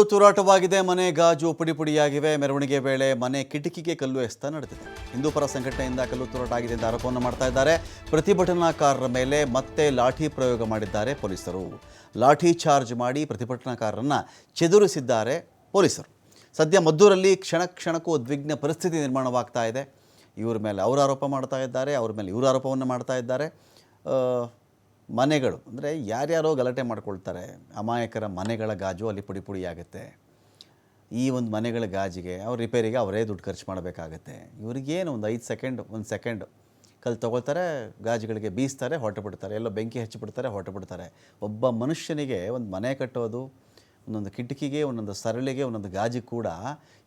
ತೂರಾಟವಾಗಿದೆ. ಮನೆ ಗಾಜು ಪುಡಿ ಪುಡಿಯಾಗಿವೆ. ಮೆರವಣಿಗೆ ವೇಳೆ ಮನೆ ಕಿಟಕಿಗೆ ಕಲ್ಲು ಎಸೆತ ನಡೆದಿದೆ. ಹಿಂದೂ ಪರ ಸಂಘಟನೆಯಿಂದ ಕಲ್ಲು ತೂರಾಟ ಆಗಿದೆ ಎಂದು ಆರೋಪವನ್ನು ಮಾಡ್ತಾ ಇದ್ದಾರೆ. ಪ್ರತಿಭಟನಾಕಾರರ ಮೇಲೆ ಮತ್ತೆ ಲಾಠಿ ಪ್ರಯೋಗ ಮಾಡಿದ್ದಾರೆ ಪೊಲೀಸರು. ಲಾಠಿ ಚಾರ್ಜ್ ಮಾಡಿ ಪ್ರತಿಭಟನಾಕಾರರನ್ನು ಚೆದುರಿಸಿದ್ದಾರೆ ಪೊಲೀಸರು. ಸದ್ಯ ಮದ್ದೂರಲ್ಲಿ ಕ್ಷಣ ಕ್ಷಣಕ್ಕೂ ಉದ್ವಿಗ್ನ ಪರಿಸ್ಥಿತಿ ನಿರ್ಮಾಣವಾಗ್ತಾ ಇದೆ. ಇವ್ರ ಮೇಲೆ ಅವರು ಆರೋಪ ಮಾಡ್ತಾ ಇದ್ದಾರೆ, ಅವ್ರ ಮೇಲೆ ಇವರು ಆರೋಪವನ್ನು ಮಾಡ್ತಾ ಇದ್ದಾರೆ. ಮನೆಗಳು ಅಂದರೆ ಯಾರ್ಯಾರೋ ಗಲಾಟೆ ಮಾಡ್ಕೊಳ್ತಾರೆ. ಅಮಾಯಕರ ಮನೆಗಳ ಗಾಜು ಅಲ್ಲಿ ಪುಡಿ ಪುಡಿಯಾಗುತ್ತೆ. ಈ ಒಂದು ಮನೆಗಳ ಗಾಜಿಗೆ ಅವ್ರ ರಿಪೇರಿಗೆ ಅವರೇ ದುಡ್ಡು ಖರ್ಚು ಮಾಡಬೇಕಾಗತ್ತೆ. ಇವರಿಗೇನು ಒಂದು 1 ಸೆಕೆಂಡ್ ಕಲ್ಲು ತೊಗೊಳ್ತಾರೆ, ಗಾಜುಗಳಿಗೆ ಬೀಸ್ತಾರೆ, ಹೊರಟು ಬಿಡ್ತಾರೆ. ಎಲ್ಲೋ ಬೆಂಕಿ ಹಚ್ಚಿಬಿಡ್ತಾರೆ, ಹೊರಟು ಬಿಡ್ತಾರೆ. ಒಬ್ಬ ಮನುಷ್ಯನಿಗೆ ಒಂದು ಮನೆ ಕಟ್ಟೋದು, ಒಂದೊಂದು ಕಿಟಕಿಗೆ, ಒಂದೊಂದು ಸರಳಿಗೆ, ಒಂದೊಂದು ಗಾಜಿಗೆ ಕೂಡ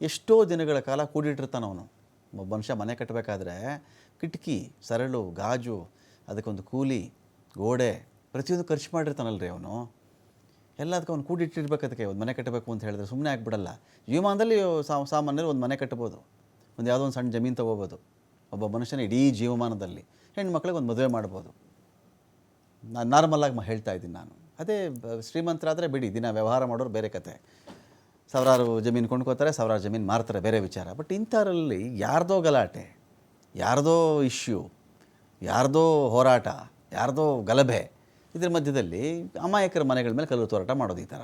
ಎಷ್ಟೋ ದಿನಗಳ ಕಾಲ ಕೂಡಿಟ್ಟಿರ್ತಾನೆ ಅವನು. ಒಬ್ಬ ಮನುಷ್ಯ ಮನೆ ಕಟ್ಟಬೇಕಾದ್ರೆ ಕಿಟಕಿ, ಸರಳು, ಗಾಜು, ಅದಕ್ಕೊಂದು ಕೂಲಿ, ಗೋಡೆ, ಪ್ರತಿಯೊಂದು ಖರ್ಚು ಮಾಡಿರ್ತಾನಲ್ರಿ ಅವನು. ಎಲ್ಲದಕ್ಕೆ ಅವ್ನು ಕೂಡಿಟ್ಟಿರ್ಬೇಕು. ಅದಕ್ಕೆ ಒಂದು ಮನೆ ಕಟ್ಟಬೇಕು ಅಂತ ಹೇಳಿದ್ರೆ ಸುಮ್ಮನೆ ಆಗಿಬಿಡಲ್ಲ. ಜೀವಮಾನದಲ್ಲಿ ಸಾಮಾನ್ಯರು ಒಂದು ಮನೆ ಕಟ್ಬೋದು, ಒಂದು ಯಾವುದೋ ಒಂದು ಸಣ್ಣ ಜಮೀನು ತೊಗೋಬೋದು. ಒಬ್ಬ ಮನುಷ್ಯನ ಇಡೀ ಜೀವಮಾನದಲ್ಲಿ ಹೆಣ್ಮಕ್ಳಿಗೆ ಒಂದು ಮದುವೆ ಮಾಡ್ಬೋದು. ನಾನು ನಾರ್ಮಲಾಗಿ ಹೇಳ್ತಾ ಇದ್ದೀನಿ ನಾನು. ಅದೇ ಶ್ರೀಮಂತರಾದರೆ ಬಿಡಿ, ದಿನ ವ್ಯವಹಾರ ಮಾಡೋರು ಬೇರೆ ಕತೆ. ಸಾವಿರಾರು ಜಮೀನು ಕೊಂಡ್ಕೋತಾರೆ, ಸಾವಿರಾರು ಜಮೀನು ಮಾರ್ತಾರೆ, ಬೇರೆ ವಿಚಾರ. ಬಟ್ ಇಂಥವರಲ್ಲಿ ಯಾರ್ದೋ ಗಲಾಟೆ, ಯಾರ್ದೋ ಇಶ್ಯೂ, ಯಾರ್ದೋ ಹೋರಾಟ, ಯಾರ್ದೋ ಗಲಭೆ, ಇದ್ರ ಮಧ್ಯದಲ್ಲಿ ಅಮಾಯಕರ ಮನೆಗಳ ಮೇಲೆ ಕಲ್ಲು ತೂರಾಟ ಮಾಡೋದು ಈ ಥರ.